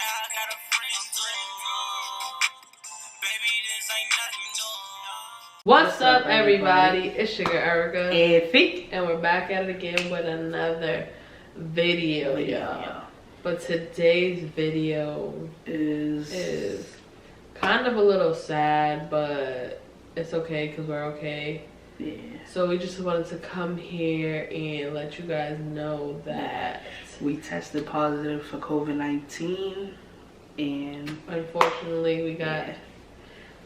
I got a friend too. Baby, this ain't nothing new. What's up, everybody? It's your girl Erika, Erika, and we're back at it again with another video, y'all. But today's video is kind of a little sad, but it's okay because we're okay. Yeah. So we just wanted to come here and let you guys know that we tested positive for COVID-19, and unfortunately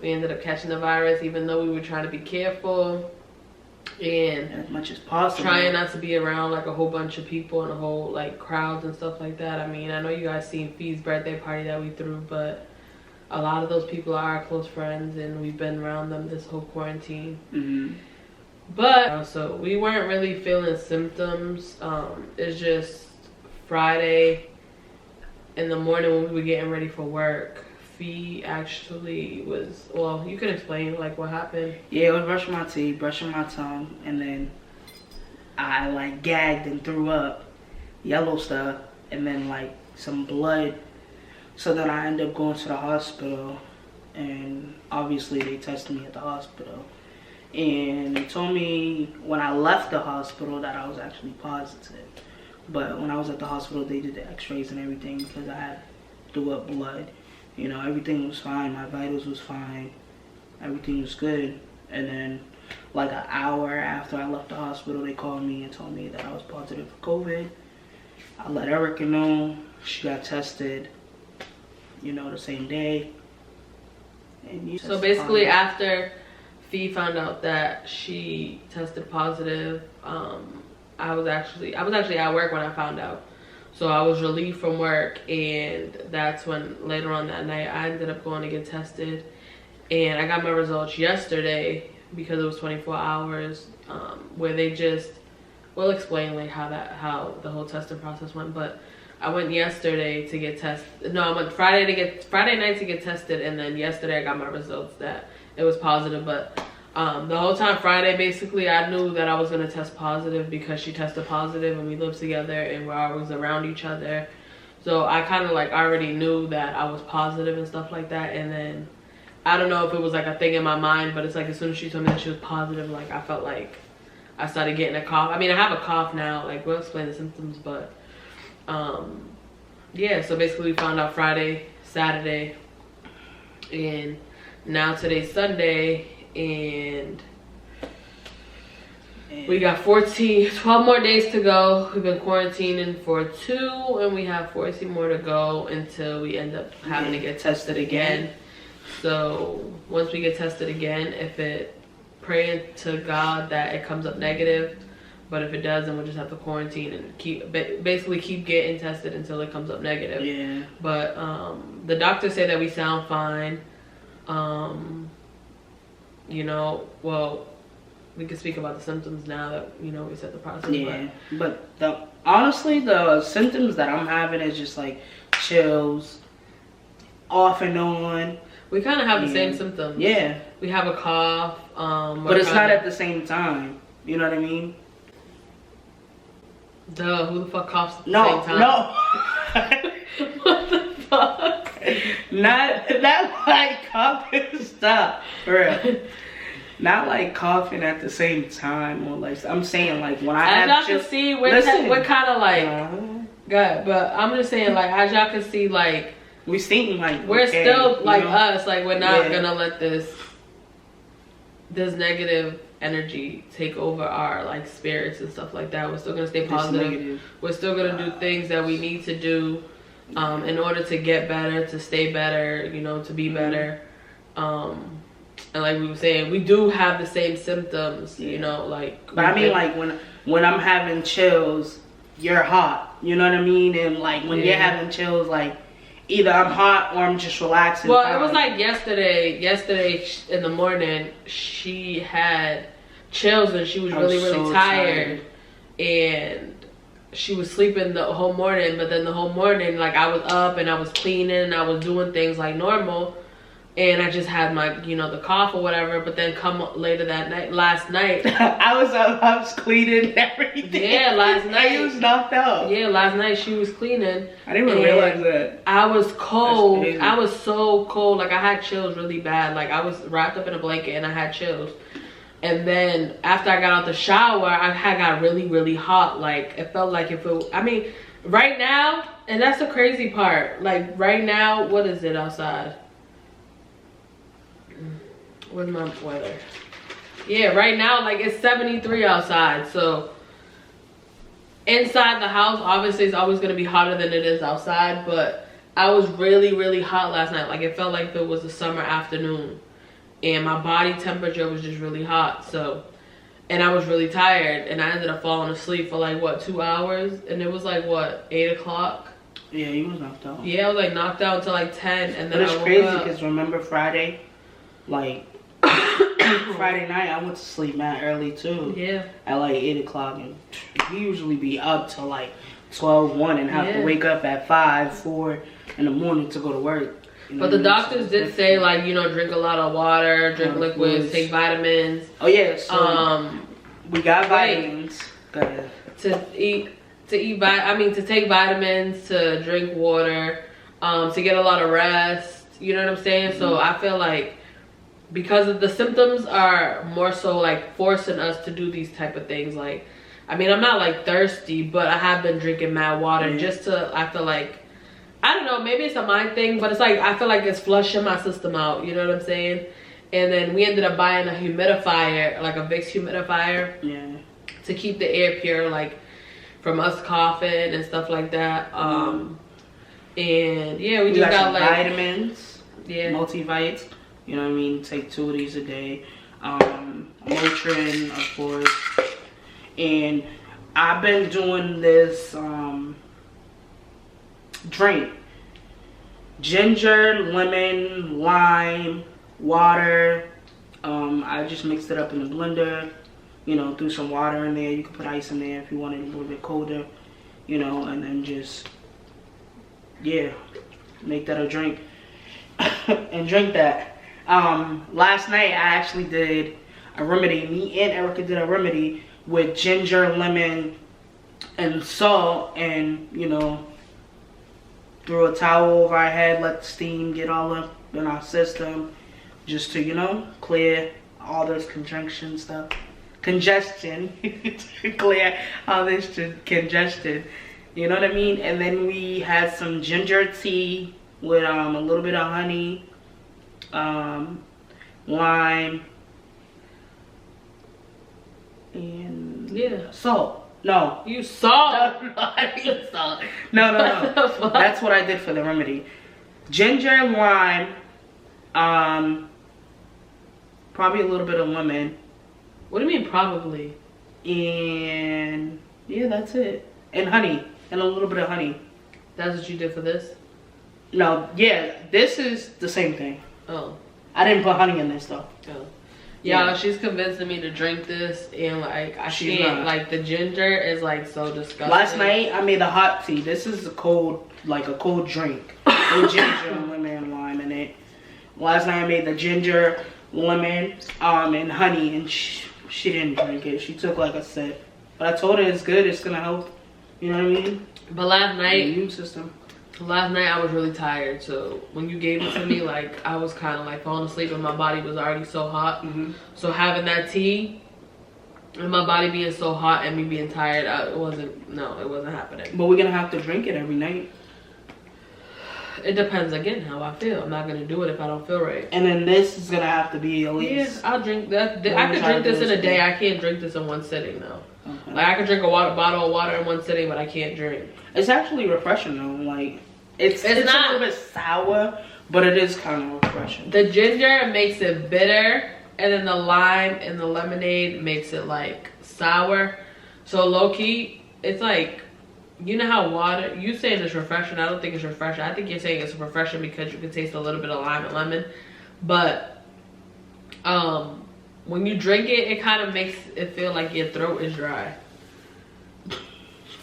we ended up catching the virus, even though we were trying to be careful and as much as possible, trying not to be around like a whole bunch of people and a whole like crowds and stuff like that. I mean, I know you guys seen Fee's birthday party that we threw, but a lot of those people are our close friends and we've been around them this whole quarantine. But so we weren't really feeling symptoms. It's just Friday in the morning when we were getting ready for work, Fee actually was, well, you can explain like what happened. Yeah, I was brushing my teeth, brushing my tongue, and then I like gagged and threw up yellow stuff and then like some blood. So then I ended up going to the hospital, and obviously they tested me at the hospital. And they told me when I left the hospital that I was actually positive. But when I was at the hospital, they did the x-rays and everything because I had threw up blood. You know, everything was fine. My vitals was fine. Everything was good. And then like an hour after I left the hospital, they called me and told me that I was positive for COVID. I let Erika know. She got tested, you know, the same day. And so basically after Fee found out that she tested positive, I was actually at work when I found out. So I was relieved from work, and that's when later on that night I ended up going to get tested, and I got my results yesterday because it was 24 hours, where they just, we'll explain like how the whole testing process went. But I went yesterday to get tested. No, I went Friday night to get tested, and then yesterday I got my results that it was positive. But the whole time Friday, basically, I knew that I was going to test positive because she tested positive and we live together and we're always around each other. So I kind of like already knew that I was positive and stuff like that. And then I don't know if it was like a thing in my mind, but it's like as soon as she told me that she was positive, like I felt like I started getting a cough. I mean, I have a cough now, like we'll explain the symptoms, but yeah, so basically we found out Friday, Saturday, and now today's Sunday, and we got 12 more days to go. We've been quarantining for 2, and we have 14 more to go until we end up having to get tested again. So once we get tested again, praying to God that it comes up negative, but if it doesn't, we'll just have to quarantine and basically keep getting tested until it comes up negative. Yeah. But the doctors say that we sound fine. You know, well, we can speak about the symptoms now that, you know, we set the process. Yeah, but honestly, the symptoms that I'm having is just like chills, off and on. We kind of have the same symptoms. Yeah. We have a cough. But it's not at the same time. You know what I mean? Duh, who the fuck coughs at the same time? No. What the fuck? Not like coughing. Stop. For real. Not like coughing at the same time, or like I'm saying, like when I have y'all can see, we're kind of like good, but I'm just saying, like as y'all can see, like we seem like we're okay, still like, you know? Us, like we're not gonna let this negative energy take over our like spirits and stuff like that. We're still gonna stay positive. We're still gonna do things that we need to do in order to get better, to stay better, you know, to be better. And like we were saying, we do have the same symptoms, you know, like. But I mean, like when I'm having chills, you're hot. You know what I mean? And like when you're having chills, like either I'm hot or I'm just relaxing. Well, it was like yesterday in the morning, she had chills and she was really tired, and she was sleeping the whole morning. But then the whole morning, like I was up and I was cleaning and I was doing things like normal. and I just had my, you know, the cough or whatever. But then come later that night, last night, I was cleaning and everything. Yeah, last night. You was knocked out. Yeah, last night she was cleaning. I didn't even realize that. I was cold. That's crazy. I was so cold. Like, I had chills really bad. Like, I was wrapped up in a blanket and I had chills. And then after I got out the shower, I had got really, really hot. Like, it felt like if it, I mean, right now, and that's the crazy part. Like, right now, what is it outside? Where's my weather? Yeah, right now, like, it's 73 outside. So inside the house, obviously, it's always gonna be hotter than it is outside. But I was really, really hot last night. Like, it felt like it was a summer afternoon, and my body temperature was just really hot. So, and I was really tired, and I ended up falling asleep for like, what, 2 hours? And it was like, what, 8 o'clock? Yeah, you was knocked out. Yeah, I was like knocked out until like 10, and then but it's I woke crazy up. because remember Friday, like Friday night, I went to sleep mad early too. Yeah. At like 8 o'clock, and we usually be up till like 12, 1 and have to wake up at 5, 4 in the morning to go to work. You know but the doctors did say, like, you know, drink a lot of water, drink liquids, take vitamins. Oh yeah, so we got vitamins. Go ahead. To take vitamins, to drink water, to get a lot of rest. You know what I'm saying? So I feel like because of the symptoms are more so like forcing us to do these type of things. Like, I mean, I'm not like thirsty, but I have been drinking mad water just to, I feel like, I don't know, maybe it's a mind thing, but it's like, I feel like it's flushing my system out, you know what I'm saying? And then we ended up buying a humidifier, like a Vicks humidifier. Yeah. To keep the air pure, like, from us coughing and stuff like that. And yeah, we just got like vitamins. Yeah. Multivites. You know what I mean? Take 2 of these a day. Motrin, of course. And I've been doing this drink: ginger, lemon, lime, water. I just mixed it up in the blender, you know, threw some water in there. You can put ice in there if you want it a little bit colder, you know, and then just, yeah, make that a drink and drink that. Last night I actually did a remedy. Me and Erika did a remedy with ginger, lemon, and salt, and, you know, threw a towel over our head, let the steam get all up in our system, just to, you know, clear all this congestion, clear all this congestion, you know what I mean? And then we had some ginger tea with a little bit of honey, lime, and salt. No. You salt? No, I didn't salt. No. That's what I did for the remedy. Ginger, lime, probably a little bit of lemon. What do you mean probably? And yeah, that's it. And honey. And a little bit of honey. That's what you did for this? No, yeah, this is the same thing. Oh. I didn't put honey in this though. Oh. Yeah, she's convincing me to drink this, and like I can't. Like, the ginger is like so disgusting. Last night I made a hot tea. This is a cold drink with ginger, lemon, and lime in it. Last night I made the ginger, lemon, and honey, and she didn't drink it. She took like a sip, but I told her it's good. It's gonna help. You know what I mean? But last night, the immune system. Last night I was really tired, so when you gave it to me, like, I was kind of like falling asleep and my body was already so hot. So having that tea and my body being so hot and me being tired, it wasn't happening. But we're gonna have to drink it every night. It depends again how I feel. I'm not gonna do it if I don't feel right. And then this is gonna have to be at least. Yeah, I'll drink that. I could drink this in a day. I can't drink this in one sitting though. Okay. Like, I could drink a bottle of water in one sitting, but I can't drink. It's actually refreshing though. Like, it's not a little bit sour, but it is kind of refreshing. The ginger makes it bitter, and then the lime and the lemonade makes it like sour. So low key, it's like, you know how water, you saying it's refreshing. I don't think it's refreshing. I think you're saying it's refreshing because you can taste a little bit of lime and lemon. But when you drink it, it kind of makes it feel like your throat is dry.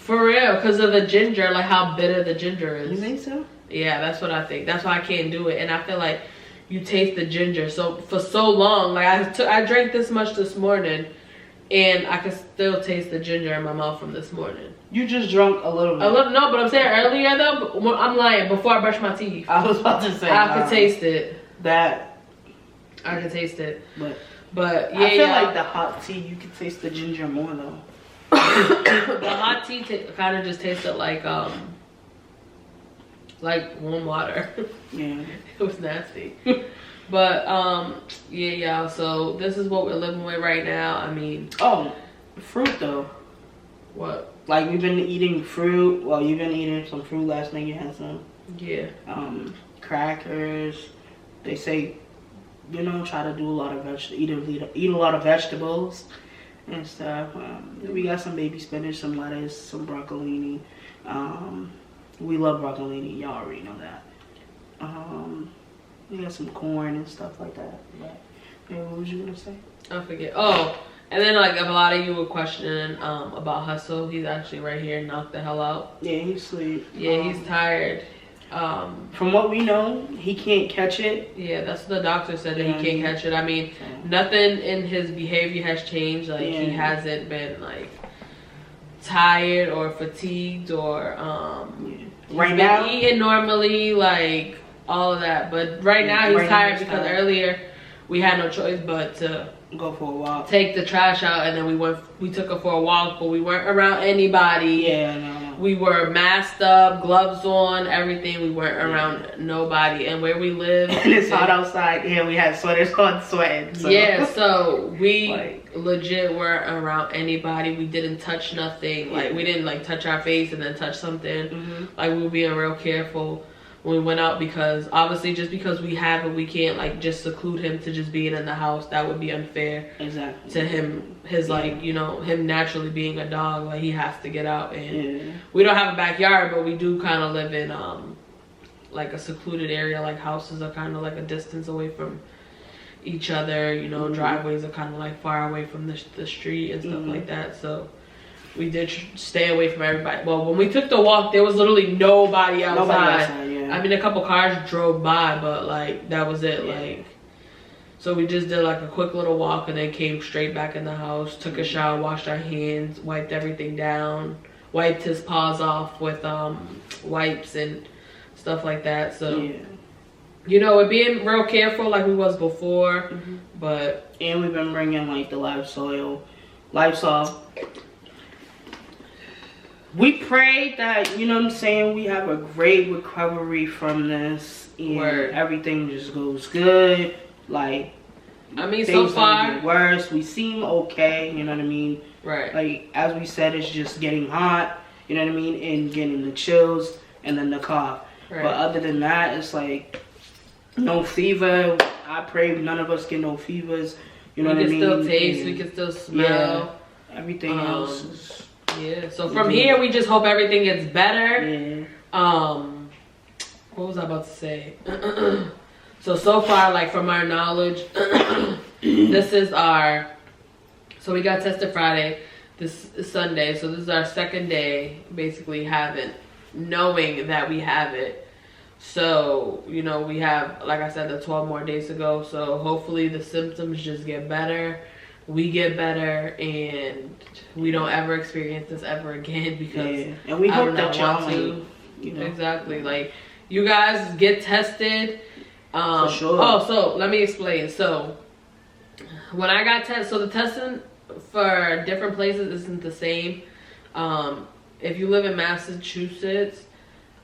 For real, because of the ginger, like how bitter the ginger is. You think so? Yeah, that's what I think. That's why I can't do it. And I feel like you taste the ginger. So for so long, like I drank this much this morning, and I could still taste the ginger in my mouth from this morning. You just drunk a little bit. A little, no, but I'm saying earlier though. I'm lying. Before I brush my teeth, I was about to say I could taste it. I could taste it. But yeah, I feel like the hot tea, you can taste the ginger more though. The hot tea kind of just tasted like warm water. Yeah, it was nasty. But yeah, y'all. So this is what we're living with right now. I mean, fruit though. What? Like we've been eating fruit. Well, you've been eating some fruit. Last night you had some. Yeah. Crackers. They say, you know, try to do a lot of eat a lot of vegetables and stuff. We got some baby spinach, some lettuce, some broccolini. We love broccolini. Y'all already know that. We got some corn and stuff like that. But, what was you gonna say? I forget. Oh, and then like if a lot of you were questioning about Hussle, he's actually right here, knocked the hell out. Yeah, he's asleep. Yeah, he's tired. From what we know, he can't catch it. Yeah, that's what the doctor said, that he can't catch it. I mean, nothing in his behavior has changed. Like he hasn't been like tired or fatigued or right now eating normally, like all of that. But right now he's tired because earlier we had no choice but to go for a walk, take the trash out, and then we took her for a walk, but we weren't around anybody. Yeah, no. We were masked up, gloves on, everything. We weren't around nobody. And where we live, and it's hot outside. Yeah, we had sweaters on, sweating. So. Yeah, so we legit weren't around anybody. We didn't touch nothing. Like we didn't like touch our face and then touch something. Like we were being real careful when we went out, because obviously just because we have it, we can't like just seclude him to just being in the house. That would be unfair to him. His like, you know, him naturally being a dog, like he has to get out. And we don't have a backyard, but we do kind of live in like a secluded area. Like houses are kind of like a distance away from each other, you know. Driveways are kind of like far away from the street and stuff like that. So we did stay away from everybody. Well, when we took the walk, there was literally nobody outside. I mean, a couple cars drove by, but like that was it. Like, so we just did like a quick little walk and then came straight back in the house, took a shower, washed our hands, wiped everything down, wiped his paws off with wipes and stuff like that. So you know, we're being real careful like we was before. But and we've been bringing like the Lysol. We pray that, you know what I'm saying, we have a great recovery from this and everything just goes good. Like, I mean, so far get worse. We seem okay, you know what I mean? Right. Like, as we said, it's just getting hot, you know what I mean, and getting the chills and then the cough. Right. But other than that, it's like no fever. I pray none of us get no fevers. You know what I mean? We can still taste, we can still smell. Yeah, everything else is... Yeah, so from here, we just hope everything gets better. What was I about to say? So far, like from our knowledge, this is our... So we got tested Friday. This is Sunday. So this is our second day, basically knowing that we have it. So, you know, we have, like I said, the 12 more days to go. So hopefully the symptoms just get better. We get better and we don't ever experience this ever again, because and we hope that y'all to. You know. Exactly. Like, you guys get tested. For sure. Oh, so let me explain. So when I got tested, so the testing for different places isn't the same. If you live in Massachusetts,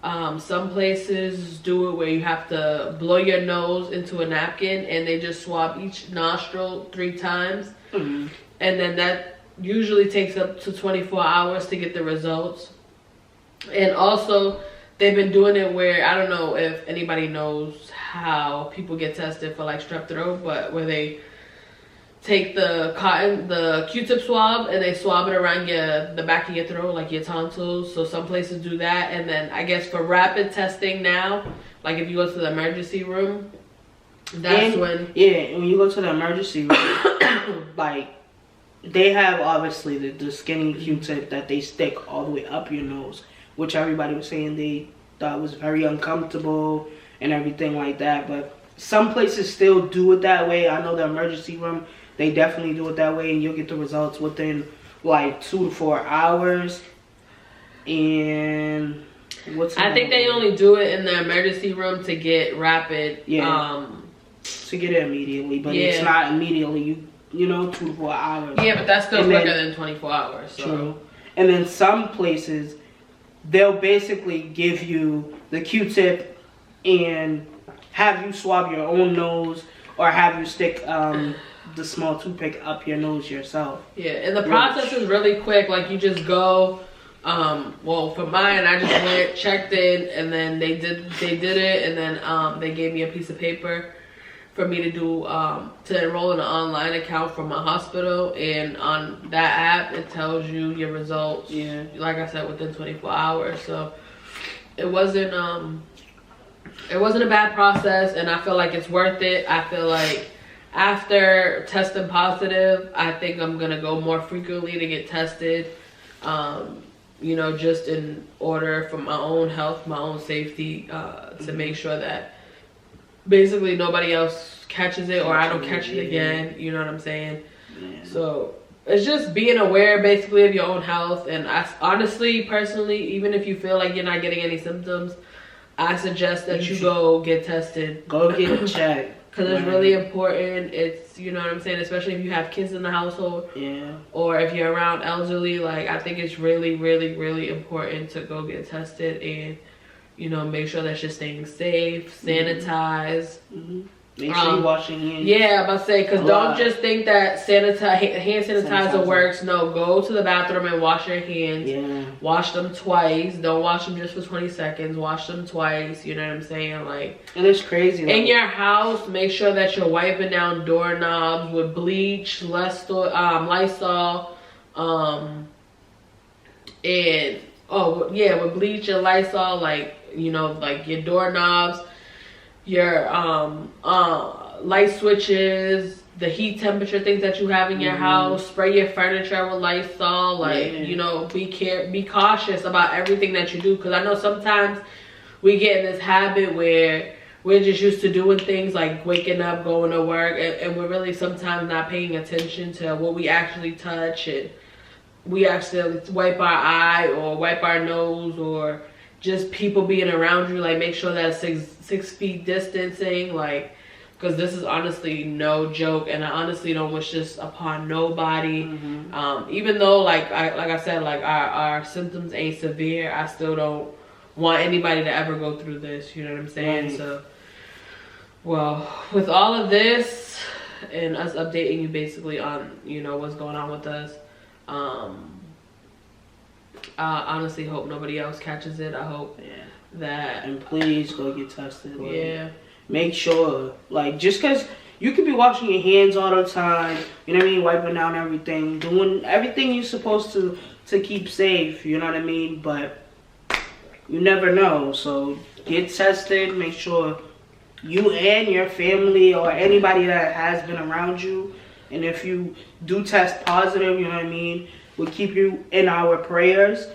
some places do it where you have to blow your nose into a napkin and they just swab each nostril 3 times. And then that usually takes up to 24 hours to get the results. And also, they've been doing it where, I don't know if anybody knows how people get tested for like strep throat, but where they take the Q-tip swab and they swab it around the back of your throat, like your tonsils. So some places do that. And then I guess for rapid testing now, like if you go to the emergency room, that's when... Yeah, when you go to the emergency room, like, they have obviously the skinny Q-tip that they stick all the way up your nose, which everybody was saying they thought was very uncomfortable and everything like that. But some places still do it that way. I know the emergency room, they definitely do it that way, and you'll get the results within like 2 to 4 hours. And I think they only do it in the emergency room to get rapid. Yeah. To get it immediately, but it's not immediately. You know, 2 to 4 hours. Yeah, but that's still quicker than 24 hours. So. True. And then some places, they'll basically give you the Q-tip and have you swab your own nose, or have you stick the small toothpick up your nose yourself. Yeah, and the process is really quick. Like, you just go. Well, for mine, I just went, checked in, and then they did it, and then they gave me a piece of paper for me to do to enroll in an online account from my hospital, and on that app it tells you your results. Yeah, like I said, within 24 hours. So it wasn't a bad process, and I feel like it's worth it. I feel like after testing positive, I think I'm gonna go more frequently to get tested. You know, just in order for my own health, my own safety, to make sure that basically nobody else catches it, or I don't catch it again. You know what I'm saying? Yeah. So it's just being aware basically of your own health. And I honestly, personally, even if you feel like you're not getting any symptoms, I suggest that you go get tested. Go get checked. Because it's really important. It's, you know what I'm saying, especially if you have kids in the household. Yeah. Or if you're around elderly, like, I think it's really, really, really important to go get tested and, you know, make sure that you're staying safe, sanitize. Make sure you wash your hands. Yeah, I'm about to say, because don't just think that hand sanitizer works. No, go to the bathroom and wash your hands. Yeah. Wash them twice. Don't wash them just for 20 seconds. Wash them twice. You know what I'm saying? Like, and it's crazy. In your house, make sure that you're wiping down doorknobs with bleach, Lysol, and with bleach and Lysol, like, you know, like your doorknobs, your light switches, the heat temperature things that you have in your house. Spray your furniture with Lysol. Like, you know, be cautious about everything that you do, because I know sometimes we get in this habit where we're just used to doing things like waking up, going to work, and we're really sometimes not paying attention to what we actually touch, and we actually wipe our eye or wipe our nose, or just people being around you. Like, make sure that 6 feet distancing, like, because this is honestly no joke, and I honestly don't wish this upon nobody. Even though, like I said, like, our symptoms ain't severe, I still don't want anybody to ever go through this. You know what I'm saying? Right. So, well, with all of this and us updating you basically on, you know, what's going on with us, I honestly hope nobody else catches it. I hope that. And please go get tested. Like, make sure, like, just because you could be washing your hands all the time, you know what I mean, wiping down everything, doing everything you're supposed to keep safe, you know what I mean, but you never know. So get tested, make sure you and your family or anybody that has been around you, and if you do test positive, you know what I mean, we'll keep you in our prayers.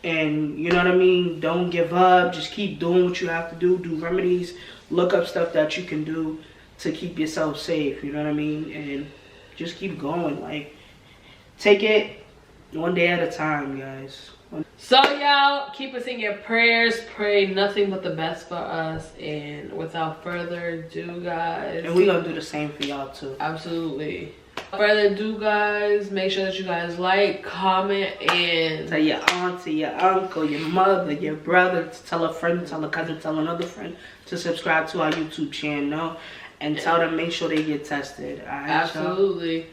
And you know what I mean, don't give up, just keep doing what you have to do remedies, look up stuff that you can do to keep yourself safe, you know what I mean, and just keep going. Like, take it one day at a time, guys. So y'all, keep us in your prayers, pray nothing but the best for us, and without further ado, guys, and we're gonna do the same for y'all too. Absolutely. Without further ado, guys, make sure that you guys like, comment, and tell your auntie, your uncle, your mother, your brother, tell a friend, tell a cousin, tell another friend to subscribe to our YouTube channel, and tell them make sure they get tested. All right, absolutely.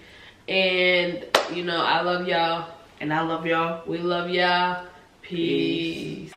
And you know, I love y'all. And I love y'all. We love y'all. Peace.